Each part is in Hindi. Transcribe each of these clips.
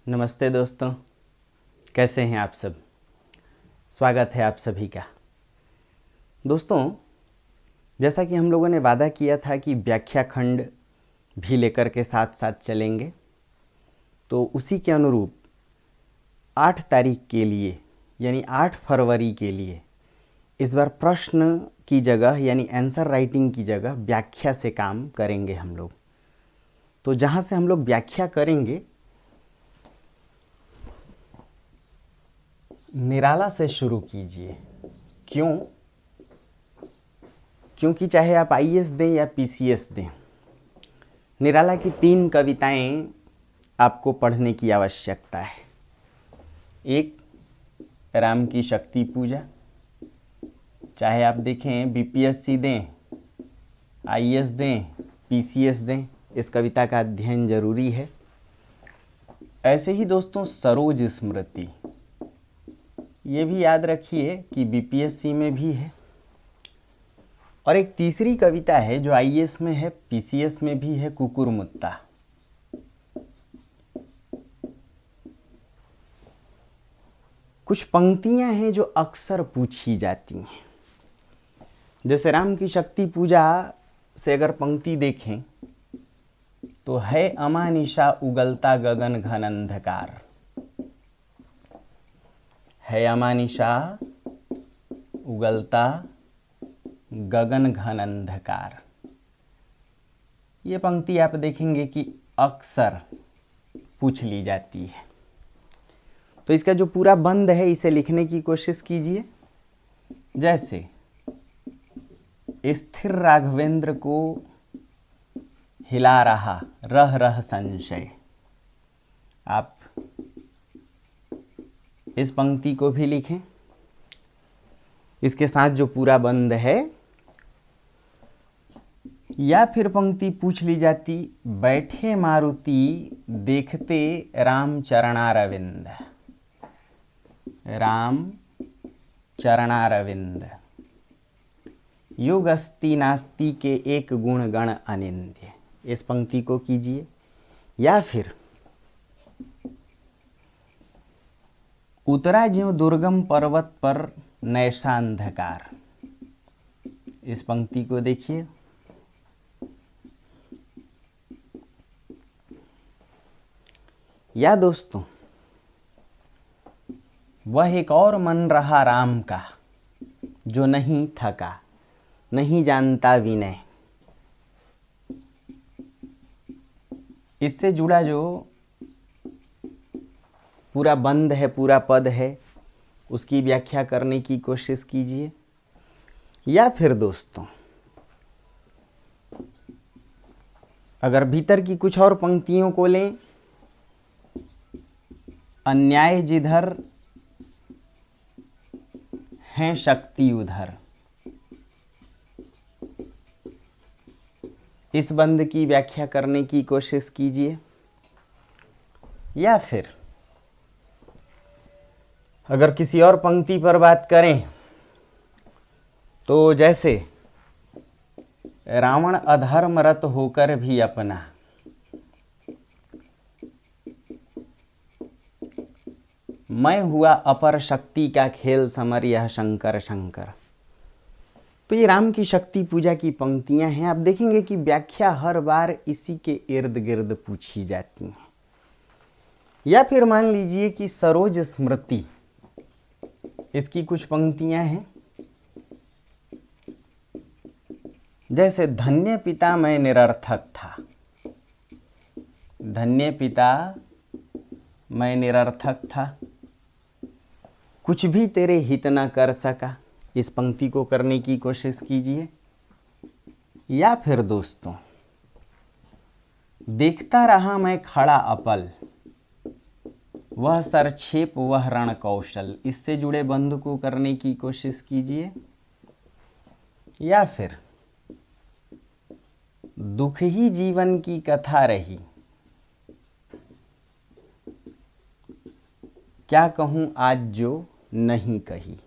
नमस्ते दोस्तों, कैसे हैं आप सब। स्वागत है आप सभी का। दोस्तों, जैसा कि हम लोगों ने वादा किया था कि व्याख्या खंड भी लेकर के साथ साथ चलेंगे, तो उसी के अनुरूप 8 तारीख के लिए यानी 8 फरवरी के लिए इस बार प्रश्न की जगह यानी आंसर राइटिंग की जगह व्याख्या से काम करेंगे हम लोग। तो जहाँ से हम लोग व्याख्या करेंगे, निराला से शुरू कीजिए। क्योंकि चाहे आप आईएएस दें या पीसीएस दें, निराला की 3 कविताएं आपको पढ़ने की आवश्यकता है। एक, राम की शक्ति पूजा। चाहे आप देखें बीपीएससी दें, आईएएस दें, पीसीएस दें, इस कविता का अध्ययन जरूरी है। ऐसे ही दोस्तों, सरोज स्मृति, ये भी याद रखिए कि बीपीएससी में भी है। और एक तीसरी कविता है जो आईएएस में है, पीसीएस में भी है, कुकुरमुत्ता। कुछ पंक्तियां हैं जो अक्सर पूछी जाती हैं। जैसे राम की शक्ति पूजा से अगर पंक्ति देखें तो है अमानिशा उगलता गगन घन अंधकार। है अमानिशा उगलता गगन घन अंधकार। ये पंक्ति आप देखेंगे कि अक्सर पूछ ली जाती है। तो इसका जो पूरा बंद है, इसे लिखने की कोशिश कीजिए। जैसे, स्थिर राघवेंद्र को हिला रहा रह रह संशय। आप इस पंक्ति को भी लिखें। इसके साथ जो पूरा बंद है, या फिर पंक्ति पूछ ली जाती, बैठे मारुति देखते राम चरणारविंद। राम चरणारविंद, युग अस्ति नास्ति के एक गुण गण अनिंद्य। इस पंक्ति को कीजिए। या फिर, उतरा ज्यों दुर्गम पर्वत पर नैशा अंधकार। इस पंक्ति को देखिए। या दोस्तों, वह एक और मन रहा राम का, जो नहीं थका, नहीं जानता विनय। इससे जुड़ा जो पूरा बंद है, पूरा पद है, उसकी व्याख्या करने की कोशिश कीजिए। या फिर दोस्तों, अगर भीतर की कुछ और पंक्तियों को लें, अन्याय जिधर है शक्ति उधर। इस बंद की व्याख्या करने की कोशिश कीजिए। या फिर अगर किसी और पंक्ति पर बात करें तो जैसे, रावण अधर्मरत होकर भी अपना, मैं हुआ अपर शक्ति का खेल समर यह शंकर शंकर। तो ये राम की शक्ति पूजा की पंक्तियां हैं। आप देखेंगे कि व्याख्या हर बार इसी के इर्द गिर्द पूछी जाती हैं। या फिर मान लीजिए कि सरोज स्मृति, इसकी कुछ पंक्तियां हैं। जैसे, धन्य पिता मैं निरर्थक था। धन्य पिता मैं निरर्थक था, कुछ भी तेरे हित न कर सका। इस पंक्ति को करने की कोशिश कीजिए। या फिर दोस्तों, देखता रहा मैं खड़ा अपल, वह सरक्षेप वह रण कौशल। इससे जुड़े बंद को करने की कोशिश कीजिए। या फिर, दुख ही जीवन की कथा रही, क्या कहूं आज जो नहीं कही।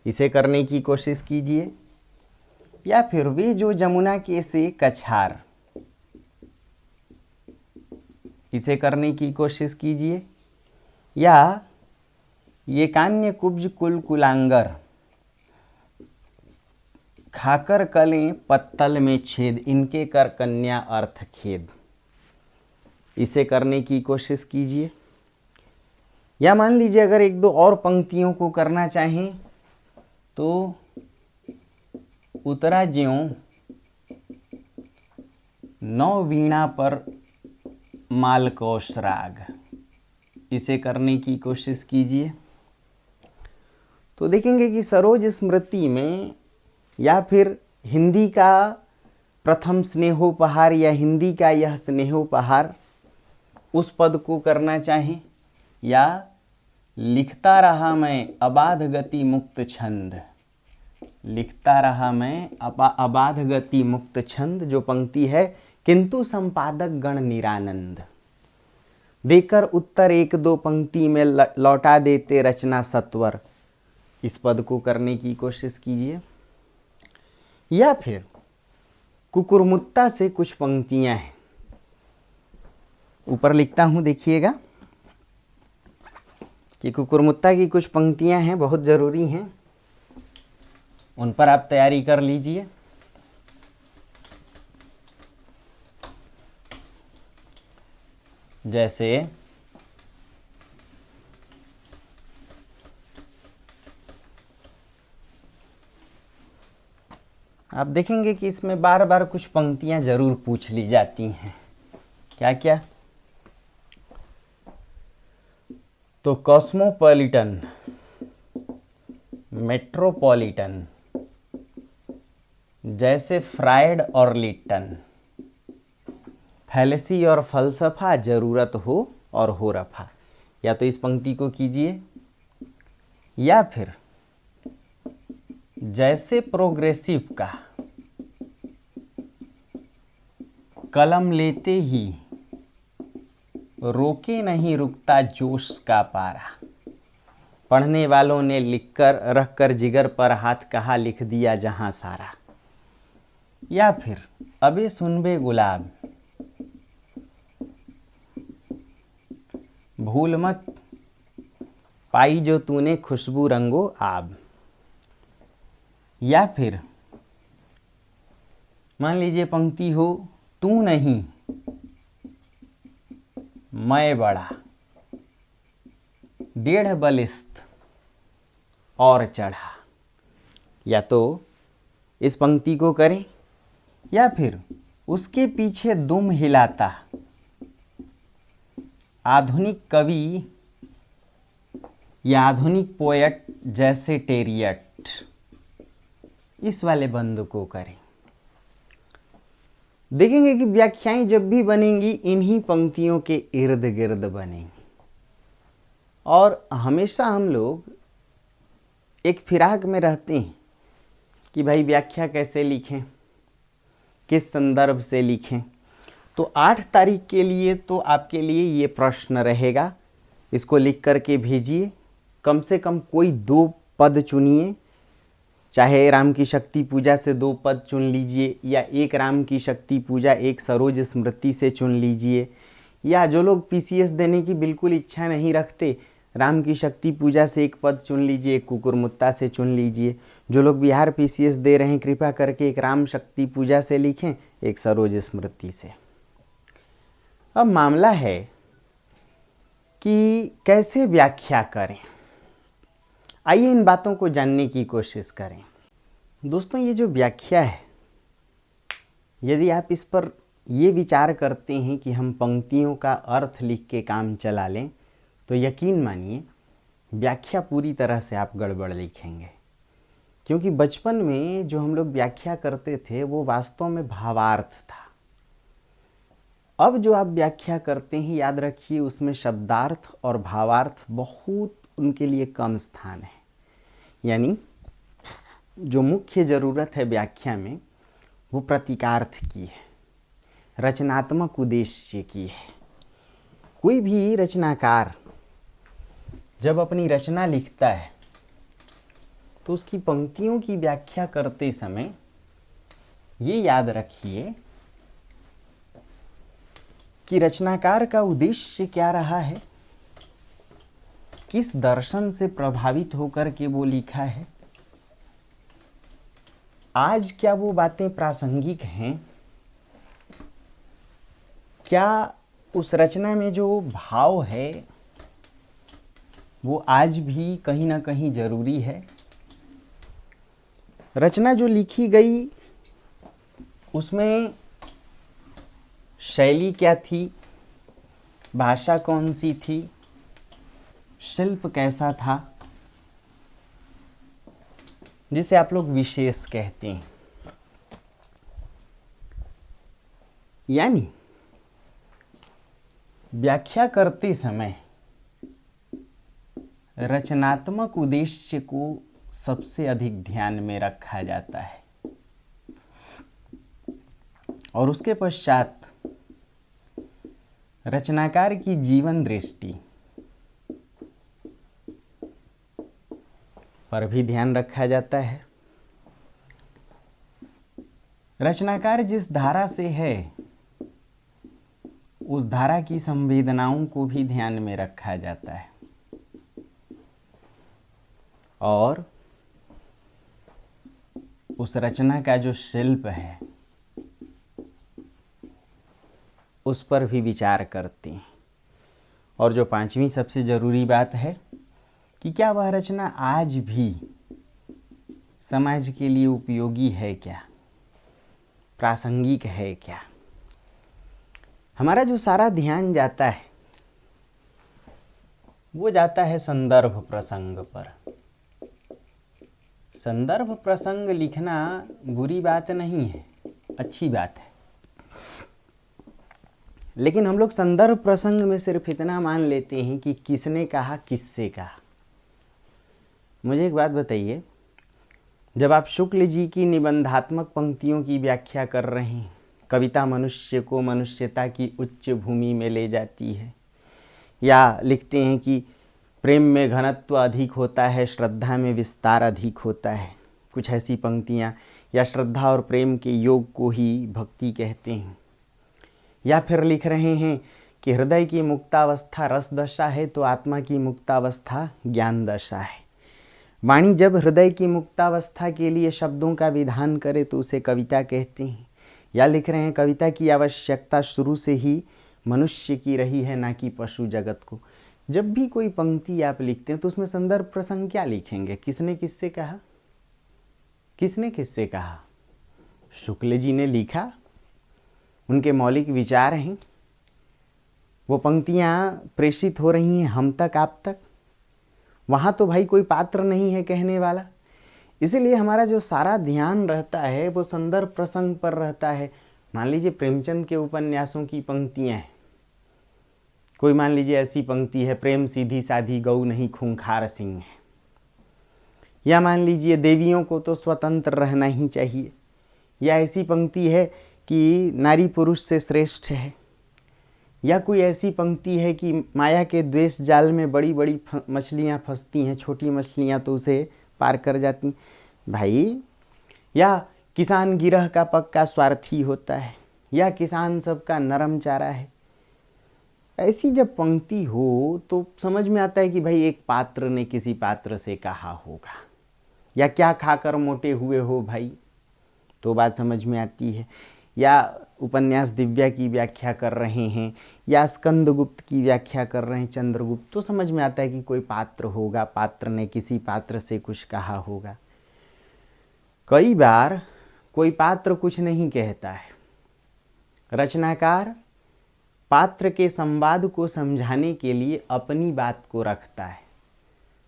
इसे करने की कोशिश कीजिए। या फिर, वे जो जमुना के से कछार, इसे करने की कोशिश कीजिए। या ये कान्य कुब्ज कुल कुलांगर, खाकर कलें पत्तल में छेद, इनके कर कन्या अर्थ खेद। इसे करने की कोशिश कीजिए। या मान लीजिए अगर एक दो और पंक्तियों को करना चाहें तो उतरा ज्यों नौ वीणा पर मालकोश राग, इसे करने की कोशिश कीजिए। तो देखेंगे कि सरोज स्मृति में या फिर हिंदी का प्रथम स्नेहोपहार या हिंदी का यह स्नेहोपहार उस पद को करना चाहें, या लिखता रहा मैं अबाध गति मुक्त छंद, लिखता रहा मैं अबाध गति मुक्त छंद, जो पंक्ति है किंतु संपादक गण निरानंद, देकर उत्तर एक दो पंक्ति में लौटा देते रचना सत्वर, इस पद को करने की कोशिश कीजिए। या फिर कुकुरमुत्ता से कुछ पंक्तियां हैं, ऊपर लिखता हूं, देखिएगा कि कुकुरमुत्ता की कुछ पंक्तियां हैं, बहुत ज़रूरी हैं, उन पर आप तैयारी कर लीजिए। जैसे आप देखेंगे कि इसमें बार बार कुछ पंक्तियां जरूर पूछ ली जाती हैं। क्या क्या? तो कॉस्मोपॉलिटन, मेट्रोपॉलिटन, जैसे फ्रायड और लिट्टन, फैलेसी और फलसफा, जरूरत हो और हो रफा, या तो इस पंक्ति को कीजिए। या फिर जैसे प्रोग्रेसिव का कलम लेते ही रोके नहीं रुकता जोश का पारा, पढ़ने वालों ने लिखकर रखकर जिगर पर हाथ कहा लिख दिया जहां सारा। या फिर अबे सुनबे गुलाब, भूल मत पाई जो तूने खुशबू रंगो आब। या फिर मान लीजिए पंक्ति हो, तू नहीं मैं बड़ा, डेढ़ बलिस्थ और चढ़ा, या तो इस पंक्ति को करें। या फिर उसके पीछे दुम हिलाता, आधुनिक कवि या आधुनिक पोएट जैसे टेरियट, इस वाले बंद को करें। देखेंगे कि व्याख्याएं जब भी बनेंगी इन्हीं पंक्तियों के इर्द गिर्द बनेंगी, और हमेशा हम लोग एक फिराक में रहते हैं कि भाई व्याख्या कैसे लिखें, किस संदर्भ से लिखें। तो 8 तारीख के लिए तो आपके लिए ये प्रश्न रहेगा, इसको लिख करके भेजिए। कम से कम कोई 2 पद चुनिए, चाहे राम की शक्ति पूजा से 2 पद चुन लीजिए, या एक राम की शक्ति पूजा एक सरोज स्मृति से चुन लीजिए, या जो लोग पीसीएस देने की बिल्कुल इच्छा नहीं रखते, राम की शक्ति पूजा से एक पद चुन लीजिए, एक कुकुरमुत्ता से चुन लीजिए। जो लोग बिहार पीसीएस दे रहे हैं कृपा करके एक राम शक्ति पूजा से लिखें, एक सरोज स्मृति से। अब मामला है कि कैसे व्याख्या करें, आइए इन बातों को जानने की कोशिश करें। दोस्तों, ये जो व्याख्या है, यदि आप इस पर ये विचार करते हैं कि हम पंक्तियों का अर्थ लिख के काम चला लें, तो यकीन मानिए व्याख्या पूरी तरह से आप गड़बड़ लिखेंगे। क्योंकि बचपन में जो हम लोग व्याख्या करते थे वो वास्तव में भावार्थ था। अब जो आप व्याख्या करते हैं, याद रखिए उसमें शब्दार्थ और भावार्थ बहुत उनके लिए कम स्थान है। यानी जो मुख्य ज़रूरत है व्याख्या में वो प्रतीकार्थ की है, रचनात्मक उद्देश्य की है। कोई भी रचनाकार जब अपनी रचना लिखता है तो उसकी पंक्तियों की व्याख्या करते समय ये याद रखिए कि रचनाकार का उद्देश्य क्या रहा है, किस दर्शन से प्रभावित होकर के वो लिखा है, आज क्या वो बातें प्रासंगिक हैं, क्या उस रचना में जो भाव है वो आज भी कहीं ना कहीं जरूरी है। रचना जो लिखी गई उसमें शैली क्या थी, भाषा कौन सी थी, शिल्प कैसा था, जिसे आप लोग विशेष कहते हैं। यानी व्याख्या करते समय रचनात्मक उद्देश्य को सबसे अधिक ध्यान में रखा जाता है और उसके पश्चात रचनाकार की जीवन दृष्टि पर भी ध्यान रखा जाता है। रचनाकार जिस धारा से है उस धारा की संवेदनाओं को भी ध्यान में रखा जाता है और उस रचना का जो शिल्प है उस पर भी विचार करते हैं। और जो पांचवी सबसे ज़रूरी बात है कि क्या वह रचना आज भी समाज के लिए उपयोगी है, क्या प्रासंगिक है, क्या। हमारा जो सारा ध्यान जाता है वो जाता है संदर्भ प्रसंग पर। संदर्भ प्रसंग लिखना बुरी बात नहीं है, अच्छी बात है, लेकिन हम लोग संदर्भ प्रसंग में सिर्फ इतना मान लेते हैं कि किसने कहा, किससे कहा। मुझे एक बात बताइए, जब आप शुक्ल जी की निबंधात्मक पंक्तियों की व्याख्या कर रहे हैं, कविता मनुष्य को मनुष्यता की उच्च भूमि में ले जाती है, या लिखते हैं कि प्रेम में घनत्व अधिक होता है, श्रद्धा में विस्तार अधिक होता है, कुछ ऐसी पंक्तियाँ, या श्रद्धा और प्रेम के योग को ही भक्ति कहते हैं, या फिर लिख रहे हैं कि हृदय की मुक्तावस्था रस दशा है तो आत्मा की मुक्तावस्था ज्ञान दशा है। वाणी जब हृदय की मुक्तावस्था के लिए शब्दों का विधान करे तो उसे कविता कहते हैं। या लिख रहे हैं कविता की आवश्यकता शुरू से ही मनुष्य की रही है, ना कि पशु जगत को। जब भी कोई पंक्ति आप लिखते हैं तो उसमें संदर्भ प्रसंग क्या लिखेंगे, किसने किससे कहा, किसने किससे कहा। शुक्ल जी ने लिखा, उनके मौलिक विचार हैं, वो पंक्तियाँ प्रेषित हो रही हैं हम तक, आप तक। वहाँ तो भाई कोई पात्र नहीं है कहने वाला, इसीलिए हमारा जो सारा ध्यान रहता है वो संदर्भ प्रसंग पर रहता है। मान लीजिए प्रेमचंद के उपन्यासों की पंक्तियाँ हैं, कोई मान लीजिए ऐसी पंक्ति है, प्रेम सीधी साधी गऊ नहीं खूंखार सिंह है। या मान लीजिए देवियों को तो स्वतंत्र रहना ही चाहिए। या ऐसी पंक्ति है कि नारी पुरुष से श्रेष्ठ है। या कोई ऐसी पंक्ति है कि माया के द्वेष जाल में बड़ी बड़ी मछलियाँ फंसती हैं, छोटी मछलियाँ तो उसे पार कर जाती भाई। या किसान गिरह का पक्का स्वार्थी होता है, या किसान सबका नरम चारा है। ऐसी जब पंक्ति हो तो समझ में आता है कि भाई एक पात्र ने किसी पात्र से कहा होगा। या क्या खाकर मोटे हुए हो भाई, तो बात समझ में आती है। या उपन्यास दिव्या की व्याख्या कर रहे हैं, या स्कंदगुप्त की व्याख्या कर रहे हैं, चंद्रगुप्त, तो समझ में आता है कि कोई पात्र होगा, पात्र ने किसी पात्र से कुछ कहा होगा। कई बार कोई पात्र कुछ नहीं कहता है, रचनाकार पात्र के संवाद को समझाने के लिए अपनी बात को रखता है,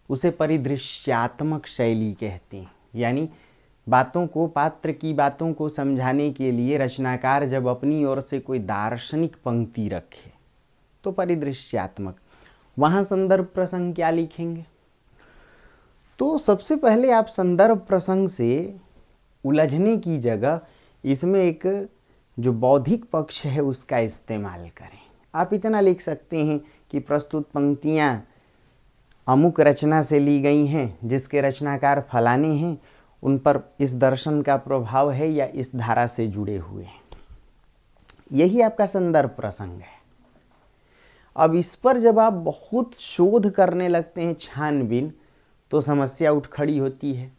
उसे परिदृश्यात्मक शैली कहते हैं। यानी बातों को, पात्र की बातों को समझाने के लिए रचनाकार जब अपनी ओर से कोई दार्शनिक पंक्ति रखे तो परिदृश्यात्मक। वहाँ संदर्भ प्रसंग क्या लिखेंगे? तो सबसे पहले आप संदर्भ प्रसंग से उलझने की जगह इसमें एक जो बौद्धिक पक्ष है उसका इस्तेमाल करें। आप इतना लिख सकते हैं कि प्रस्तुत पंक्तियाँ अमुक रचना से ली गई हैं, जिसके रचनाकार फलाने हैं, उन पर इस दर्शन का प्रभाव है या इस धारा से जुड़े हुए हैं। यही आपका संदर्भ प्रसंग है। अब इस पर जब आप बहुत शोध करने लगते हैं, छानबीन, तो समस्या उठ खड़ी होती है।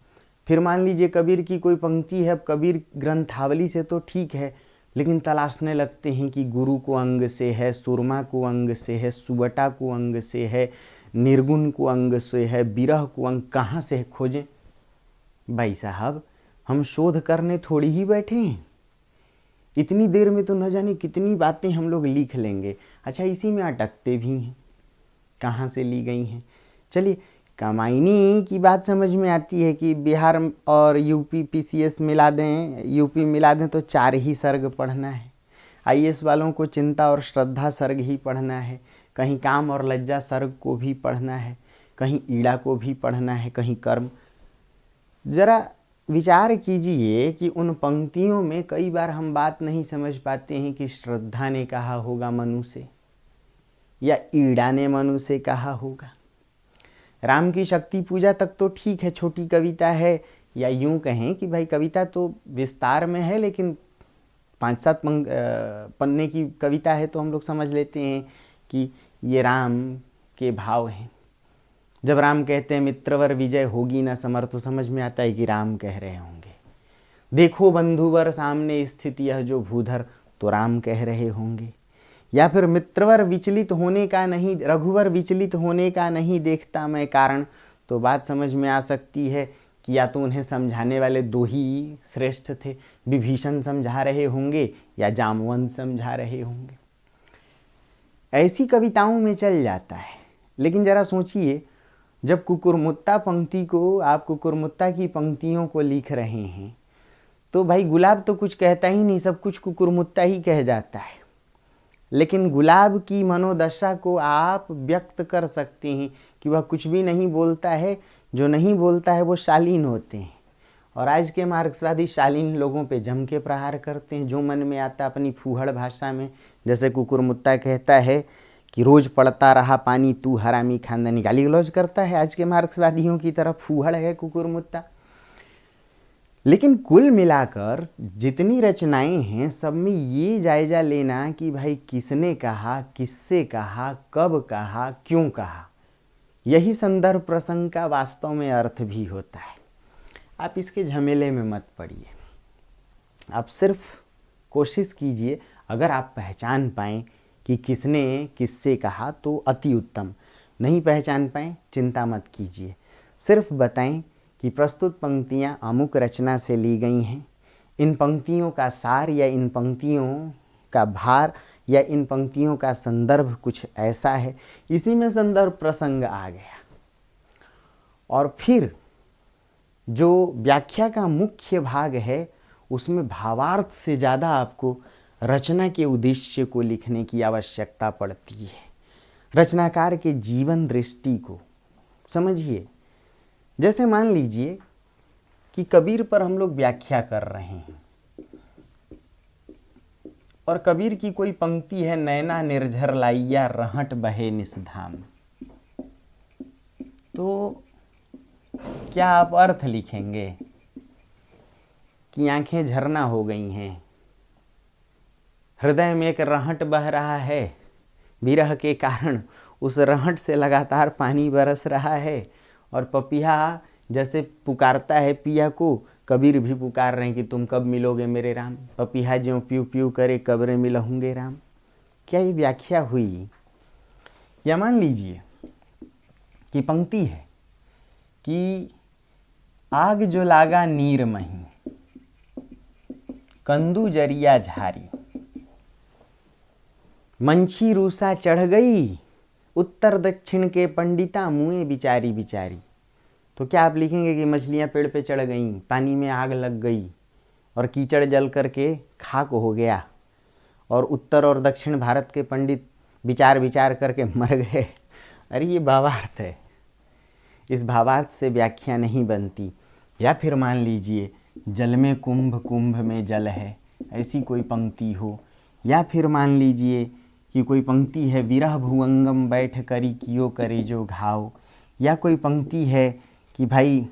फिर मान लीजिए कबीर की कोई पंक्ति है, अब कबीर ग्रंथावली से तो ठीक है, लेकिन तलाशने लगते हैं कि गुरु को अंग से है, सुरमा को अंग से है, सुबटा को अंग से है, निर्गुण को अंग से है, विरह को अंग कहाँ से है, खोजें। भाई साहब, हम शोध करने थोड़ी ही बैठे हैं, इतनी देर में तो न जाने कितनी बातें हम लोग लिख लेंगे। अच्छा, इसी में अटकते भी हैं, कहाँ से ली गई हैं। चलिए, कामायनी की बात समझ में आती है कि बिहार और यूपी पीसीएस मिला दें, यूपी मिला दें तो 4 ही सर्ग पढ़ना है। आईएएस वालों को चिंता और श्रद्धा सर्ग ही पढ़ना है, कहीं काम और लज्जा सर्ग को भी पढ़ना है, कहीं ईड़ा को भी पढ़ना है, कहीं कर्म। जरा विचार कीजिए कि उन पंक्तियों में कई बार हम बात नहीं समझ पाते हैं कि श्रद्धा ने कहा होगा मनु से, या ईड़ा ने मनु से कहा होगा। राम की शक्ति पूजा तक तो ठीक है, छोटी कविता है, या यूं कहें कि भाई कविता तो विस्तार में है, लेकिन 5-7 पन्ने की कविता है, तो हम लोग समझ लेते हैं कि ये राम के भाव हैं। जब राम कहते हैं मित्रवर विजय होगी न समर, तो समझ में आता है कि राम कह रहे होंगे। देखो बंधुवर सामने स्थित यह जो भूधर, तो राम कह रहे होंगे। या फिर मित्रवर विचलित होने का नहीं, रघुवर विचलित होने का नहीं देखता मैं कारण, तो बात समझ में आ सकती है कि या तो उन्हें समझाने वाले 2 ही श्रेष्ठ थे, विभीषण समझा रहे होंगे या जामवंत समझा रहे होंगे। ऐसी कविताओं में चल जाता है। लेकिन जरा सोचिए, जब कुकुरमुत्ता पंक्ति को, आप कुकुरमुत्ता की पंक्तियों को लिख रहे हैं, तो भाई गुलाब तो कुछ कहता ही नहीं, सब कुछ कुकुरमुत्ता ही कह जाता है। लेकिन गुलाब की मनोदशा को आप व्यक्त कर सकते हैं कि वह कुछ भी नहीं बोलता है, जो नहीं बोलता है वो शालीन होते हैं। और आज के मार्क्सवादी शालीन लोगों पे जम के प्रहार करते हैं, जो मन में आता अपनी फूहड़ भाषा में। जैसे कुकुरमुत्ता कहता है कि रोज पड़ता रहा पानी तू हरामी खानदानी, गाली गलौज करता है आज के मार्क्सवादियों की तरफ, फूहड़ है कुकुरमुत्ता। लेकिन कुल मिलाकर जितनी रचनाएं हैं, सब में ये जायजा लेना कि भाई किसने कहा, किससे कहा, कब कहा, क्यों कहा, यही संदर्भ प्रसंग का वास्तव में अर्थ भी होता है। आप इसके झमेले में मत पड़िए, आप सिर्फ कोशिश कीजिए, अगर आप पहचान पाएँ कि किसने किससे कहा तो अति उत्तम, नहीं पहचान पाएँ चिंता मत कीजिए, सिर्फ बताएं कि प्रस्तुत पंक्तियाँ अमुक रचना से ली गई हैं, इन पंक्तियों का सार या इन पंक्तियों का भार या इन पंक्तियों का संदर्भ कुछ ऐसा है, इसी में संदर्भ प्रसंग आ गया। और फिर जो व्याख्या का मुख्य भाग है, उसमें भावार्थ से ज़्यादा आपको रचना के उद्देश्य को लिखने की आवश्यकता पड़ती है, रचनाकार के जीवन दृष्टि को समझिए। जैसे मान लीजिए कि कबीर पर हम लोग व्याख्या कर रहे हैं, और कबीर की कोई पंक्ति है, नैना निर्झर लाइया रहट बहे निसधाम, तो क्या आप अर्थ लिखेंगे कि आंखें झरना हो गई हैं, हृदय में एक रहट बह रहा है, विरह के कारण उस रहट से लगातार पानी बरस रहा है, और पपिया जैसे पुकारता है पिया को, कबीर भी पुकार रहे हैं कि तुम कब मिलोगे मेरे राम, पपिया ज्यों प्यू प्यू करे कब्रे मिलहूँगे राम। क्या ये व्याख्या हुई? या मान लीजिए कि पंक्ति है कि आग जो लागा नीर मही, कंदू जरिया झारी, मंछी रूसा चढ़ गई, उत्तर दक्षिण के पंडिता मुए बिचारी बिचारी। तो क्या आप लिखेंगे कि मछलियाँ पेड़ पे चढ़ गईं, पानी में आग लग गई और कीचड़ जल करके खाक हो गया, और उत्तर और दक्षिण भारत के पंडित विचार विचार करके मर गए? अरे ये भावार्थ है, इस भावार्थ से व्याख्या नहीं बनती। या फिर मान लीजिए जल में कुंभ, कुंभ में जल है, ऐसी कोई पंक्ति हो। या फिर मान लीजिए कि कोई पंक्ति है, विरह भुवंगम बैठ करी कियो करे जो घाव। या कोई पंक्ति है कि भाई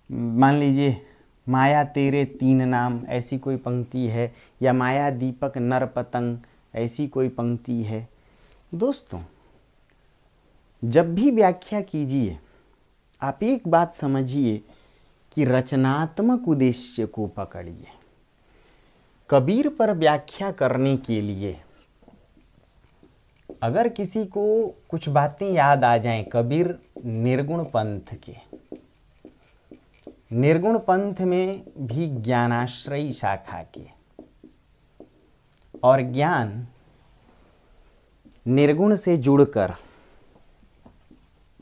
मान लीजिए माया तेरे 3 नाम, ऐसी कोई पंक्ति है। या माया दीपक नर पतंग, ऐसी कोई पंक्ति है। दोस्तों, जब भी व्याख्या कीजिए आप एक बात समझिए कि रचनात्मक उद्देश्य को पकड़िए। कबीर पर व्याख्या करने के लिए अगर किसी को कुछ बातें याद आ जाएं कबीर निर्गुण पंथ के, निर्गुण पंथ में भी ज्ञानाश्रयी शाखा के, और ज्ञान निर्गुण से जुड़कर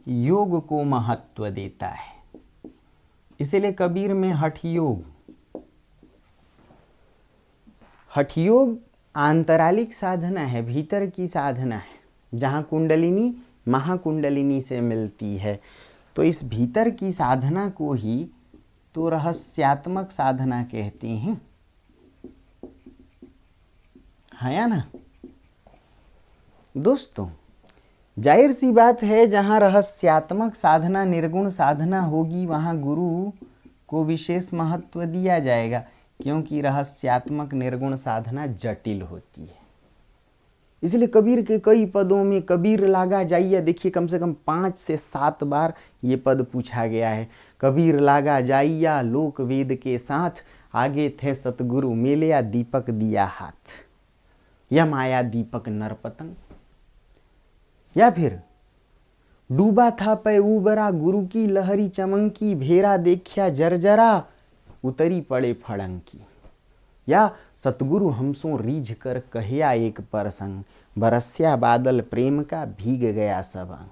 योग को महत्व देता है। इसलिए कबीर में हठ योग आंतरालिक साधना है, भीतर की साधना है, जहाँ कुंडलिनी महाकुंडलिनी से मिलती है। तो इस भीतर की साधना को ही तो रहस्यात्मक साधना कहते हैं, है या ना दोस्तों? जाहिर सी बात है, जहाँ रहस्यात्मक साधना निर्गुण साधना होगी वहाँ गुरु को विशेष महत्व दिया जाएगा, क्योंकि रहस्यात्मक निर्गुण साधना जटिल होती है। इसलिए कबीर के कई पदों में कबीर लागा जाइया, देखिए कम से कम 5 से 7 बार ये पद पूछा गया है। कबीर लागा जाइया लोक वेद के साथ, आगे थे सतगुरु मिलिया दीपक दिया हाथ, या माया दीपक नरपतंग। या फिर डूबा था पै उबरा गुरु की लहरी चमंकी, भेरा देखिया जर्जरा उतरी पड़े फड़ंकी। या सतगुरु हमसों रीझ कर कहिया एक परसंग, बरस्या बादल प्रेम का भीग गया सब अंग।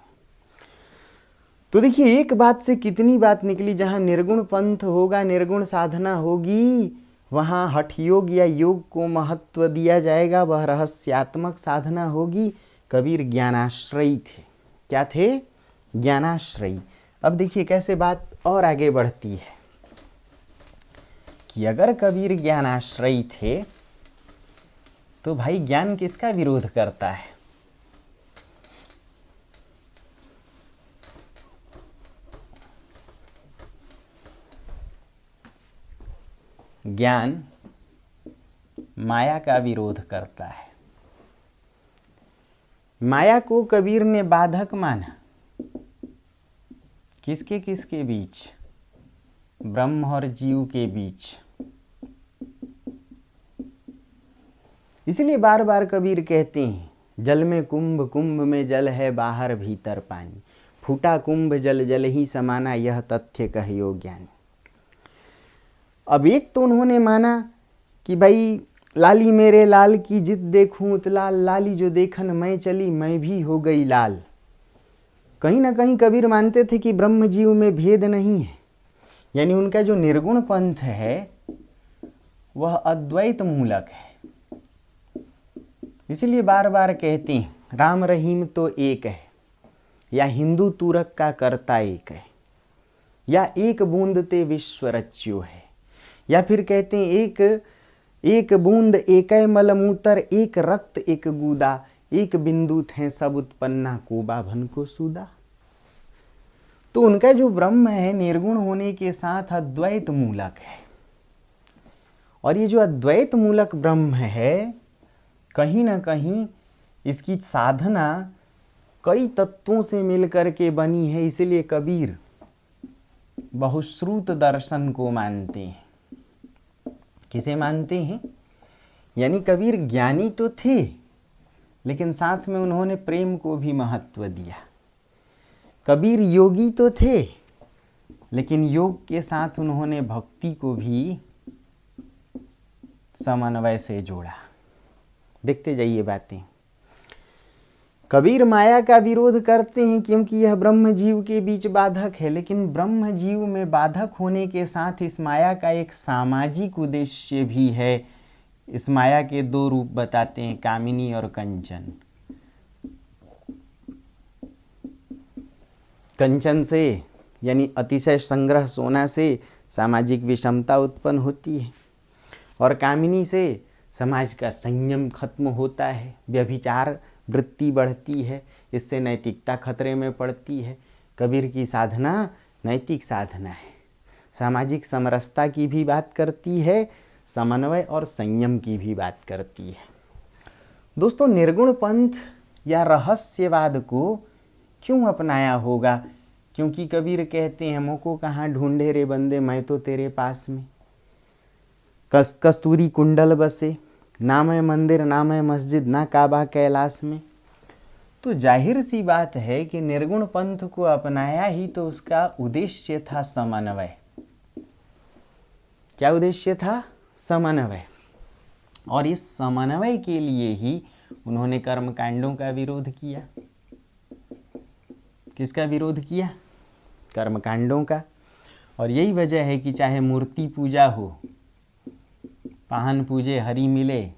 तो देखिए एक बात से कितनी बात निकली, जहां निर्गुण पंथ होगा, निर्गुण साधना होगी, वहां हठ योग या योग को महत्व दिया जाएगा, वह रहस्यात्मक साधना होगी। कबीर ज्ञानाश्रयी थे। क्या थे? ज्ञानाश्रयी। अब देखिए कैसे बात और आगे बढ़ती है कि अगर कबीर ज्ञानाश्रयी थे तो भाई ज्ञान किसका विरोध करता है? ज्ञान माया का विरोध करता है। माया को कबीर ने बाधक माना। किसके किसके बीच? ब्रह्म और जीव के बीच। इसलिए बार बार कबीर कहते हैं, जल में कुंभ, कुंभ में जल है बाहर भीतर पानी, फूटा कुंभ जल जल ही समाना, यह तथ्य कहियो ज्ञानी। अब एक तो उन्होंने माना कि भाई लाली मेरे लाल की जित देखूं उतलाल, लाली जो देखन मैं चली मैं भी हो गई लाल। कहीं ना कहीं कबीर मानते थे कि ब्रह्म जीव में भेद नहीं है, यानी उनका जो निर्गुण पंथ है वह अद्वैत मूलक है। इसलिए बार बार कहते हैं राम रहीम तो एक है, या हिंदू तुरक का कर्ता एक है, या एक बूंद ते विश्व रच्यो है, या फिर कहते हैं एक बूंद एक मलमूतर, एक रक्त एक गूदा, एक बिंदु थे सब उत्पन्ना कोबा भन को सूदा। तो उनका जो ब्रह्म है निर्गुण होने के साथ अद्वैत मूलक है, और ये जो अद्वैत मूलक ब्रह्म है कहीं ना कहीं इसकी साधना कई तत्वों से मिलकर के बनी है। इसलिए कबीर बहुश्रुत दर्शन को मानते हैं। किसे मानते हैं? यानी कबीर ज्ञानी तो थे, लेकिन साथ में उन्होंने प्रेम को भी महत्व दिया। कबीर योगी तो थे, लेकिन योग के साथ उन्होंने भक्ति को भी समन्वय से जोड़ा। देखते जाइए बातें। कबीर माया का विरोध करते हैं क्योंकि यह ब्रह्म जीव के बीच बाधक है, लेकिन ब्रह्म जीव में बाधक होने के साथ इस माया का एक सामाजिक उद्देश्य भी है। इस माया के 2 रूप बताते हैं, कामिनी और कंचन। कंचन से यानी अतिशय संग्रह सोना से सामाजिक विषमता उत्पन्न होती है, और कामिनी से समाज का संयम खत्म होता है, व्यभिचार वृत्ति बढ़ती है, इससे नैतिकता खतरे में पड़ती है। कबीर की साधना नैतिक साधना है, सामाजिक समरसता की भी बात करती है, समन्वय और संयम की भी बात करती है। दोस्तों निर्गुण पंथ या रहस्यवाद को क्यों अपनाया होगा? क्योंकि कबीर कहते हैं, मोको कहाँ ढूंढे रे बंदे, मैं तो तेरे पास में। कस्तूरी कुंडल बसे, ना मैं मंदिर ना मैं मस्जिद, ना काबा कैलाश में। तो जाहिर सी बात है कि निर्गुण पंथ को अपनाया ही तो उसका उद्देश्य था समन्वय। क्या उद्देश्य था? समन्वय। और इस समन्वय के लिए ही उन्होंने कर्मकांडों का विरोध किया। किसका विरोध किया? कर्मकांडों का। और यही वजह है कि चाहे मूर्ति पूजा हो, पाहन पूजे हरि मिले,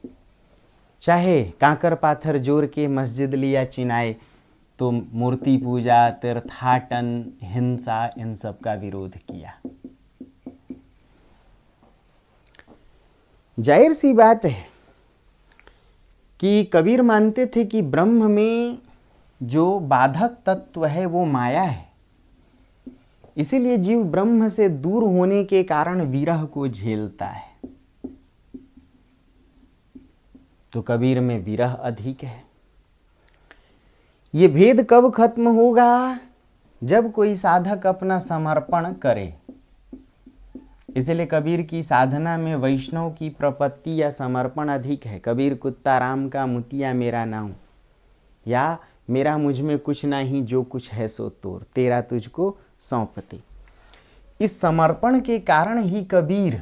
चाहे कांकर पाथर जोड़ के मस्जिद लिया चिनाए, तो मूर्ति पूजा, तीर्थाटन, हिंसा, इन सब का विरोध किया। जाहिर सी बात है कि कबीर मानते थे कि ब्रह्म में जो बाधक तत्व है वो माया है। इसीलिए जीव ब्रह्म से दूर होने के कारण विरह को झेलता है। तो कबीर में विरह अधिक है। ये भेद कब खत्म होगा? जब कोई साधक अपना समर्पण करे। इसलिए कबीर की साधना में वैष्णव की प्रपत्ति या समर्पण अधिक है। कबीर कुत्ता राम का मुतिया मेरा नाम, या मेरा मुझ में कुछ नहीं, जो कुछ है सो तोर, तेरा तुझको सौंपते। इस समर्पण के कारण ही कबीर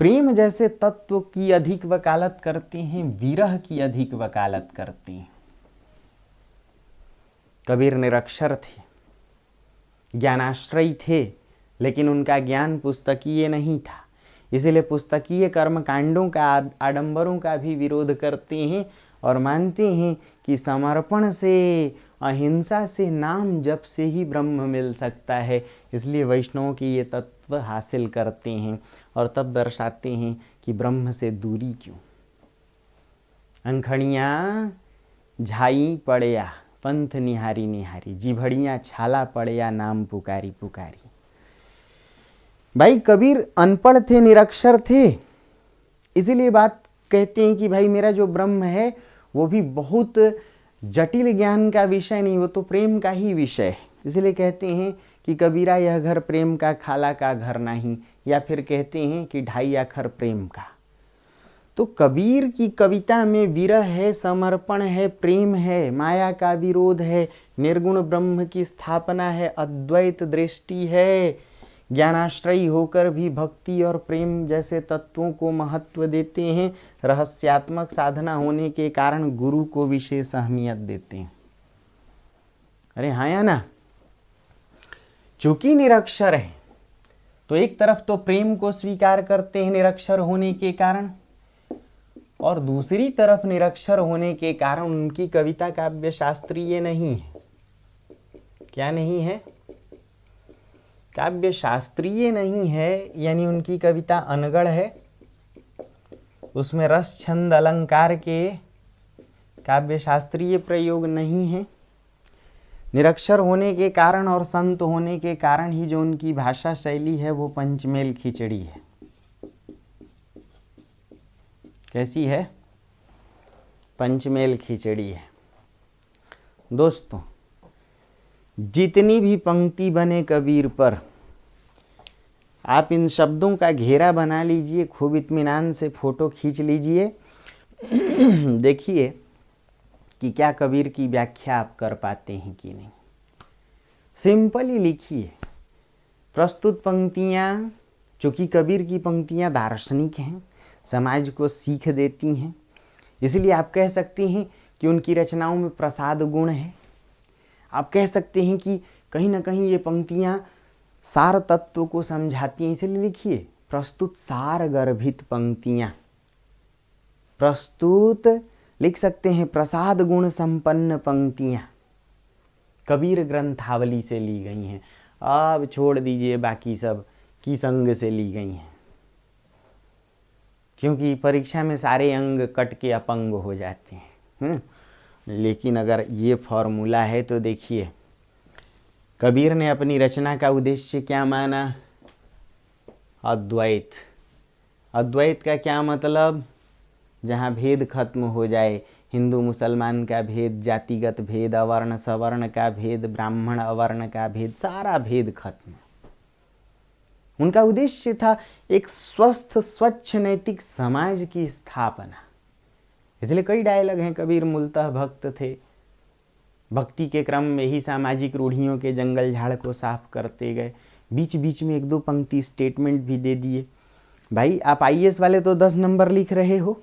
प्रेम जैसे तत्व की अधिक वकालत करते हैं, विरह की अधिक वकालत करते हैं। कबीर निरक्षर थे, ज्ञानाश्रयी थे, लेकिन उनका ज्ञान पुस्तकीय नहीं था। इसीलिए पुस्तकीय कर्मकांडों का, आडंबरों का भी विरोध करते हैं और मानते हैं कि समर्पण से, अहिंसा से, नाम जप से ही ब्रह्म मिल सकता है। इसलिए वैष्णवों की ये तत्व हासिल करते हैं और तब दर्शाते हैं कि ब्रह्म से दूरी क्यों। अनखड़ियाँ झाई पड़या, पंथ निहारी निहारी, जिभड़ियाँ छाला पड़या, नाम पुकारी पुकारी। भाई कबीर अनपढ़ थे, निरक्षर थे, इसीलिए बात कहते हैं कि भाई मेरा जो ब्रह्म है वो भी बहुत जटिल ज्ञान का विषय नहीं, वो तो प्रेम का ही विषय है। इसलिए कहते हैं कि कबीरा यह घर प्रेम का, खाला का घर नहीं, या फिर कहते हैं कि 2.5 अखर प्रेम का। तो कबीर की कविता में विरह है, समर्पण है, प्रेम है, माया का विरोध है, निर्गुण ब्रह्म की स्थापना है, अद्वैत दृष्टि है, ज्ञानाश्रयी होकर भी भक्ति और प्रेम जैसे तत्वों को महत्व देते हैं, रहस्यात्मक साधना होने के कारण गुरु को विशेष अहमियत देते हैं। अरे हाँ या ना? चूंकि निरक्षर है तो एक तरफ तो प्रेम को स्वीकार करते हैं निरक्षर होने के कारण, और दूसरी तरफ निरक्षर होने के कारण उनकी कविता काव्य शास्त्रीय नहीं है। क्या नहीं है? काव्य शास्त्रीय नहीं है, यानी उनकी कविता अनगढ़ है, उसमें रस छंद अलंकार के काव्य शास्त्रीय प्रयोग नहीं है। निरक्षर होने के कारण और संत होने के कारण ही जो उनकी भाषा शैली है वो पंचमेल खिचड़ी है। कैसी है? पंचमेल खिचड़ी है। दोस्तों, जितनी भी पंक्ति बने कबीर पर, आप इन शब्दों का घेरा बना लीजिए, खूब इत्मीनान से फोटो खींच लीजिए, देखिए कि क्या कबीर की व्याख्या आप कर पाते हैं कि नहीं। सिंपली लिखिए। प्रस्तुत पंक्तियाँ, चूँकि कबीर की पंक्तियाँ दार्शनिक हैं, समाज को सीख देती हैं, इसलिए आप कह सकते हैं कि उनकी रचनाओं में प्रसाद गुण है। आप कह सकते हैं कि कहीं ना कहीं ये पंक्तियाँ सार तत्व को समझाती हैं, इसलिए लिखिए प्रस्तुत सार गर्भित पंक्तियाँ। प्रस्तुत लिख सकते हैं प्रसाद गुण संपन्न पंक्तियाँ कबीर ग्रंथावली से ली गई हैं। अब छोड़ दीजिए बाकी सब की संग से ली गई हैं, क्योंकि परीक्षा में सारे अंग कट के अपंग हो जाते हैं। लेकिन अगर ये फॉर्मूला है तो देखिए कबीर ने अपनी रचना का उद्देश्य क्या माना? अद्वैत। अद्वैत का क्या मतलब? जहाँ भेद खत्म हो जाए, हिंदू मुसलमान का भेद, जातिगत भेद, अवर्ण सवर्ण का भेद, ब्राह्मण अवर्ण का भेद, सारा भेद खत्म। उनका उद्देश्य था एक स्वस्थ स्वच्छ नैतिक समाज की स्थापना। इसलिए कई डायलॉग हैं। कबीर मूलतः भक्त थे, भक्ति के क्रम में ही सामाजिक रूढ़ियों के जंगल झाड़ को साफ करते गए। बीच बीच में एक दो पंक्ति स्टेटमेंट भी दे दिए। भाई आप आईएएस वाले तो 10 नंबर लिख रहे हो,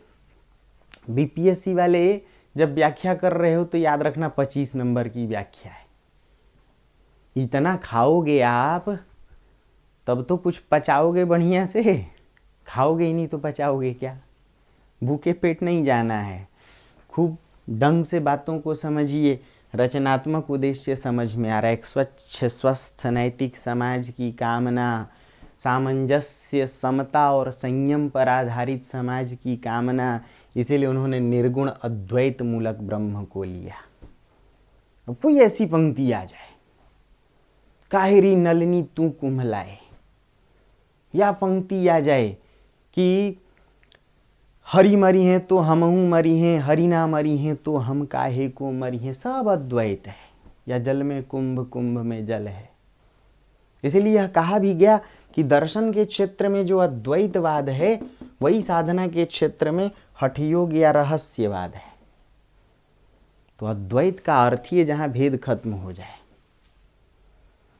बीपीएससी वाले जब व्याख्या कर रहे हो तो याद रखना 25 नंबर की व्याख्या है। इतना खाओगे आप तब तो कुछ पचाओगे बढ़िया से, खाओगे ही नहीं तो पचाओगे क्या? भूखे पेट नहीं जाना है। खूब ढंग से बातों को समझिए, रचनात्मक उद्देश्य समझ में आ रहा है। एक स्वच्छ स्वस्थ नैतिक समाज की कामना, सामंजस्य समता और संयम पर आधारित समाज की कामना, इसीलिए उन्होंने निर्गुण अद्वैत मूलक ब्रह्म को लिया। अब कोई ऐसी पंक्ति आ जाए, काहिरी नलिनी तू कुम्हलाए, या पंक्ति आ जाए कि हरि मरी हैं तो हमहू मरी हैं, हरि ना मरी हैं तो हम काहे को मरी हैं, सब अद्वैत है। या जल में कुंभ, कुंभ में जल है। इसलिए यह कहा भी गया कि दर्शन के क्षेत्र में जो अद्वैतवाद है वही साधना के क्षेत्र में हठयोग या रहस्यवाद है। तो अद्वैत का अर्थ ही जहां भेद खत्म हो जाए।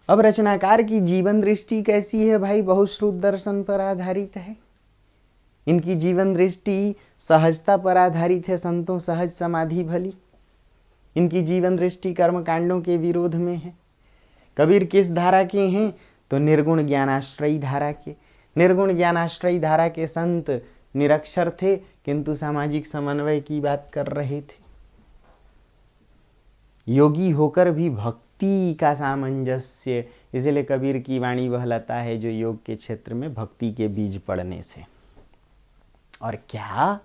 अब रचनाकार की जीवन दृष्टि कैसी है भाई? बहुश्रुत दर्शन पर आधारित है। इनकी जीवन दृष्टि सहजता पर आधारित है। संतों सहज समाधि भली। इनकी जीवन दृष्टि कर्म कांडों के विरोध में है। कबीर किस धारा के हैं? तो निर्गुण ज्ञानाश्रयी धारा के। निर्गुण ज्ञानाश्रयी धारा के संत निरक्षर थे किंतु सामाजिक समन्वय की बात कर रहे थे। योगी होकर भी भक्ति का सामंजस्य, इसलिए कबीर की वाणी वह लता है जो योग के क्षेत्र में भक्ति के बीज पड़ने से। और क्या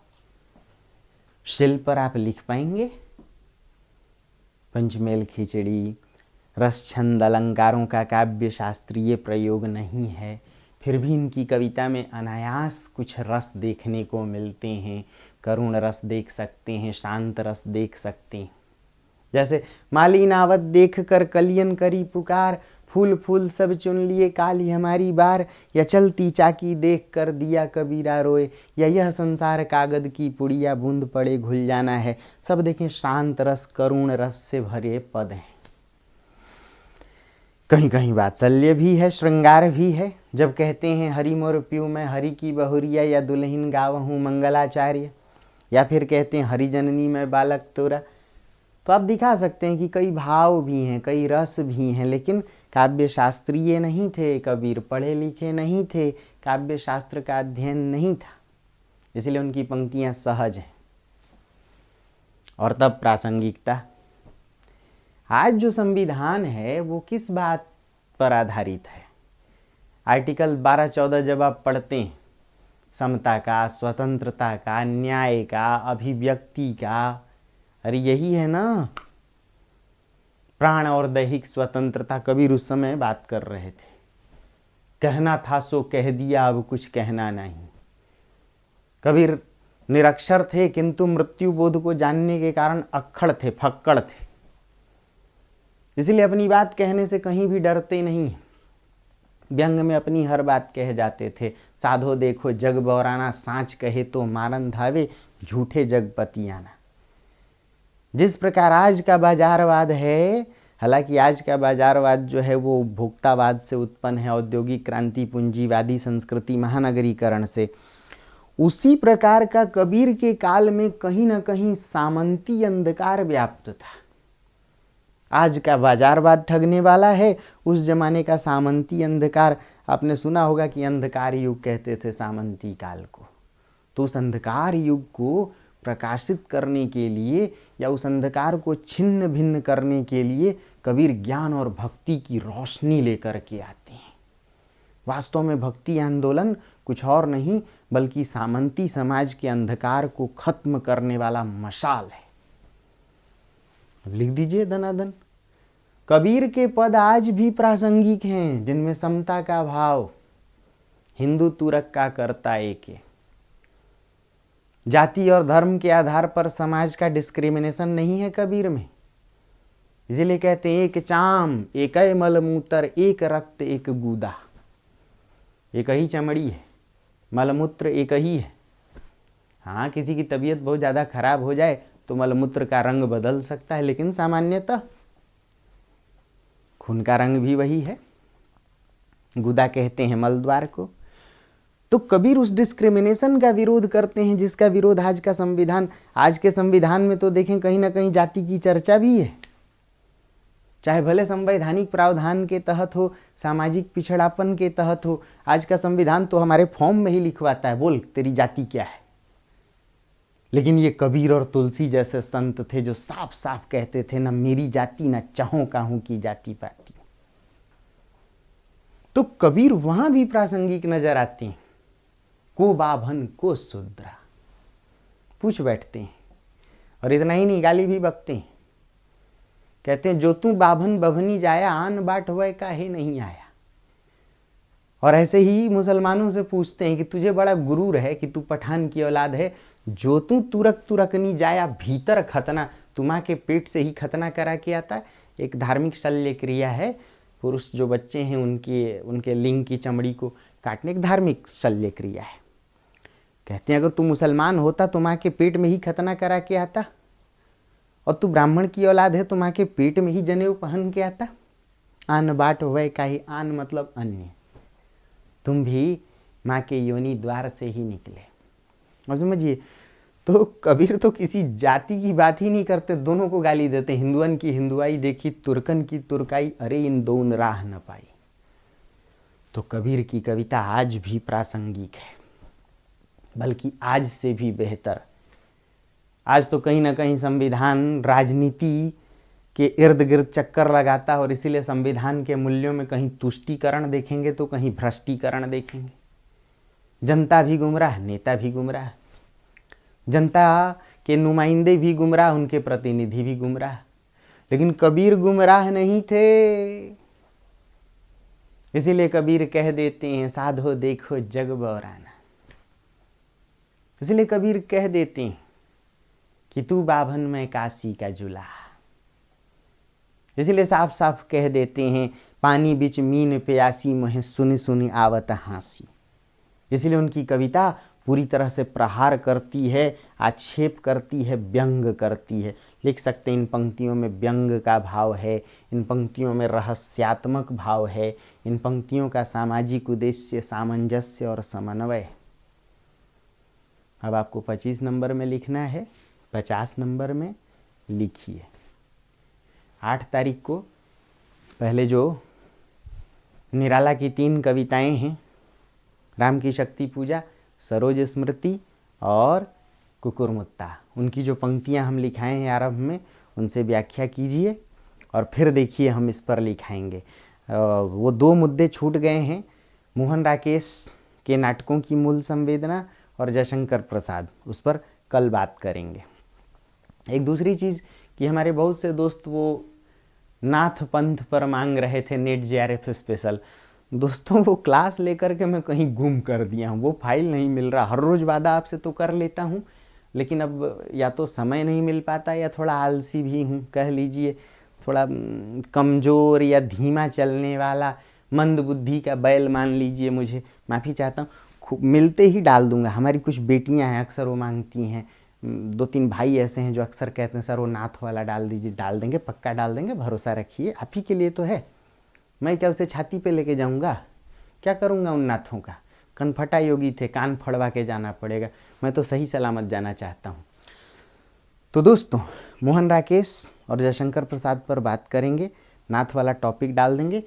शिल पर आप लिख पाएंगे? पंचमेल खिचड़ी, रस छंद अलंकारों का काव्य शास्त्रीय प्रयोग नहीं है, फिर भी इनकी कविता में अनायास कुछ रस देखने को मिलते हैं। करुण रस देख सकते हैं, शांत रस देख सकते हैं। जैसे माली नावत देख कर कलियन करी पुकार, फूल फूल सब चुन लिए काली हमारी बार, या चलती चाकी देख कर दिया कबीरा रोए, या यह संसार कागद की पुड़िया बूंद पड़े घुल जाना है। सब देखें शांत रस, करुण रस से भरे पद हैं। कहीं कहीं वात्सल्य भी है, श्रृंगार भी है। जब कहते हैं हरि मोर प्यू मैं हरि की बहुरिया, या दुल्हन गावहूँ मंगलाचार्य, या फिर कहते हैं हरि जननी मैं बालक तोरा, तो आप दिखा सकते हैं कि कई भाव भी हैं, कई रस भी हैं, लेकिन काव्य शास्त्रीय नहीं थे। कबीर पढ़े लिखे नहीं थे, काव्य शास्त्र का अध्ययन नहीं था, इसलिए उनकी पंक्तियां सहज हैं। और तब प्रासंगिकता। आज जो संविधान है वो किस बात पर आधारित है? आर्टिकल 12-14 जब आप पढ़ते हैं, समता का, स्वतंत्रता का, न्याय का, अभिव्यक्ति का, अरे यही है ना। प्राण और दैहिक स्वतंत्रता, कबीर उस समय बात कर रहे थे। कहना था सो कह दिया, अब कुछ कहना नहीं। कबीर निरक्षर थे किंतु मृत्यु बोध को जानने के कारण अक्खड़ थे, फक्कड़ थे। इसलिए अपनी बात कहने से कहीं भी डरते नहीं। व्यंग में अपनी हर बात कह जाते थे। साधो देखो जग बौराना, सांच कहे तो मारन धावे, झूठे जगपति आना। जिस प्रकार आज का बाजारवाद है, हालांकि आज का बाजारवाद जो है वो उपभोक्तावाद से उत्पन्न है, औद्योगिक क्रांति, पूंजीवादी संस्कृति, महानगरीकरण से, उसी प्रकार का कबीर के काल में कहीं ना कहीं सामंती अंधकार व्याप्त था। आज का बाजारवाद ठगने वाला है, उस जमाने का सामंती अंधकार। आपने सुना होगा कि अंधकार युग कहते थे सामंती काल को। तो उस अंधकार युग को प्रकाशित करने के लिए या उस अंधकार को छिन्न भिन्न करने के लिए कबीर ज्ञान और भक्ति की रोशनी लेकर के आते हैं। वास्तव में भक्ति आंदोलन कुछ और नहीं बल्कि सामंती समाज के अंधकार को खत्म करने वाला मशाल है। अब लिख दीजिए धनाधन। कबीर के पद आज भी प्रासंगिक हैं, जिनमें समता का भाव, हिंदू तुरक का करता एक है। जाति और धर्म के आधार पर समाज का डिस्क्रिमिनेशन नहीं है कबीर में। इसीलिए कहते हैं एक चाम एक मलमूत्र एक रक्त एक गूदा। एक ही चमड़ी है, मलमूत्र एक ही है। हाँ, किसी की तबीयत बहुत ज़्यादा खराब हो जाए तो मलमूत्र का रंग बदल सकता है, लेकिन सामान्यतः खून का रंग भी वही है। गुदा कहते हैं मलद्वार को। तो कबीर उस डिस्क्रिमिनेशन का विरोध करते हैं जिसका विरोध आज के संविधान में तो देखें कहीं ना कहीं जाति की चर्चा भी है। चाहे भले संवैधानिक प्रावधान के तहत हो, सामाजिक पिछड़ापन के तहत हो, आज का संविधान तो हमारे फॉर्म में ही लिखवाता है, बोल तेरी जाति क्या है। लेकिन ये कबीर और तुलसी जैसे संत थे जो साफ साफ कहते थे न मेरी जाति न चाहों काहूं की जाति पाती। तो कबीर वहां भी प्रासंगिक नजर आते हैं। को बाभन को शूद्रा पूछ बैठते हैं, और इतना ही नहीं, गाली भी बकते हैं। कहते हैं जो तू बाभन बभनी जाया आन बाट हुआ काहे नहीं आया। और ऐसे ही मुसलमानों से पूछते हैं कि तुझे बड़ा गुरूर है कि तू पठान की औलाद है, जो तू तुरक तुरकनी जाया भीतर खतना, तू माँ के पेट से ही खतना करा के आता। एक धार्मिक शल्य क्रिया है, पुरुष जो बच्चे हैं उनके लिंग की चमड़ी को काटने की धार्मिक शल्य क्रिया है। कहते हैं अगर तू मुसलमान होता तो माँ के पेट में ही खतना करा के आता, और तू ब्राह्मण की औलाद है तो माँ के पेट में ही जनेऊ पहन के आता। आन बाट हुए काहे, आन मतलब अन्य, तुम भी माँ के योनि द्वार से ही निकले। और समझिए, तो कबीर तो किसी जाति की बात ही नहीं करते, दोनों को गाली देते। हिंदुअन की हिंदुआई देखी तुर्कन की तुर्काई, अरे इन दोन राह न पाई। तो कबीर की कविता आज भी प्रासंगिक है, बल्कि आज से भी बेहतर। आज तो कहीं ना कहीं संविधान राजनीति के इर्द गिर्द चक्कर लगाता है, और इसीलिए संविधान के मूल्यों में कहीं तुष्टीकरण देखेंगे तो कहीं भ्रष्टीकरण देखेंगे। जनता भी गुमराह, नेता भी गुमराह, जनता के नुमाइंदे भी गुमराह, उनके प्रतिनिधि भी गुमराह। लेकिन कबीर गुमराह नहीं थे। इसीलिए कबीर कह देते हैं साधो देखो जग बौराना। इसलिए कबीर कह देते हैं कि तू बाभन में काशी का जुला। इसलिए साफ साफ कह देते हैं पानी बिच मीन प्यासी महे सुनी सुनी आवत हांसी। इसलिए उनकी कविता पूरी तरह से प्रहार करती है, आक्षेप करती है, व्यंग करती है। लिख सकते हैं इन पंक्तियों में व्यंग का भाव है, इन पंक्तियों में रहस्यात्मक भाव है, इन पंक्तियों का सामाजिक उद्देश्य सामंजस्य और समन्वय। अब आपको 25 नंबर में लिखना है, 50 नंबर में लिखिए। 8 तारीख को पहले जो निराला की 3 कविताएं हैं, राम की शक्ति पूजा, सरोज स्मृति और कुकुरमुत्ता, उनकी जो पंक्तियां हम लिखाए हैं आरंभ में, उनसे व्याख्या कीजिए और फिर देखिए हम इस पर लिखाएंगे। वो 2 मुद्दे छूट गए हैं, मोहन राकेश के नाटकों की मूल संवेदना और जयशंकर प्रसाद, उस पर कल बात करेंगे। एक दूसरी चीज़ कि हमारे बहुत से दोस्त वो नाथ पंथ पर मांग रहे थे नेट JRF स्पेशल। दोस्तों वो क्लास लेकर के मैं कहीं गुम कर दिया हूँ, वो फाइल नहीं मिल रहा। हर रोज़ वादा आपसे तो कर लेता हूँ, लेकिन अब या तो समय नहीं मिल पाता या थोड़ा आलसी भी हूँ, कह लीजिए थोड़ा कमज़ोर या धीमा चलने वाला मंद बुद्धि का बैल मान लीजिए मुझे, माफ़ी चाहता हूँ। मिलते ही डाल दूंगा। हमारी कुछ बेटियां हैं, अक्सर वो मांगती हैं, 2-3 भाई ऐसे हैं जो अक्सर कहते हैं सर वो नाथ वाला डाल दीजिए। डाल देंगे, पक्का डाल देंगे, भरोसा रखिए। आप ही के लिए तो है, मैं क्या उसे छाती पे लेके जाऊंगा? क्या करूंगा उन नाथों का? कनफटा योगी थे, कान फड़वा के जाना पड़ेगा। मैं तो सही सलामत जाना चाहता हूँ। तो दोस्तों, मोहन राकेश और जयशंकर प्रसाद पर बात करेंगे, नाथ वाला टॉपिक डाल देंगे।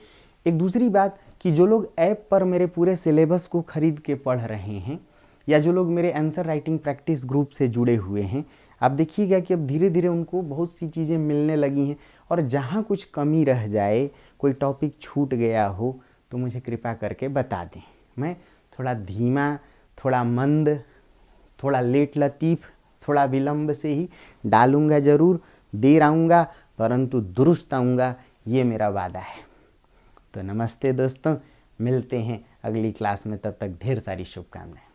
एक दूसरी बात कि जो लोग ऐप पर मेरे पूरे सिलेबस को खरीद के पढ़ रहे हैं, या जो लोग मेरे आंसर राइटिंग प्रैक्टिस ग्रुप से जुड़े हुए हैं, आप देखिएगा कि अब धीरे धीरे उनको बहुत सी चीज़ें मिलने लगी हैं। और जहाँ कुछ कमी रह जाए, कोई टॉपिक छूट गया हो, तो मुझे कृपा करके बता दें। मैं थोड़ा धीमा, थोड़ा मंद, थोड़ा लेट लतीफ़, थोड़ा विलम्ब से ही डालूंगा, ज़रूर देर आऊँगा परंतु दुरुस्त आऊँगा, ये मेरा वादा है। तो नमस्ते दोस्तों, मिलते हैं अगली क्लास में, तब तक ढेर सारी शुभकामनाएं।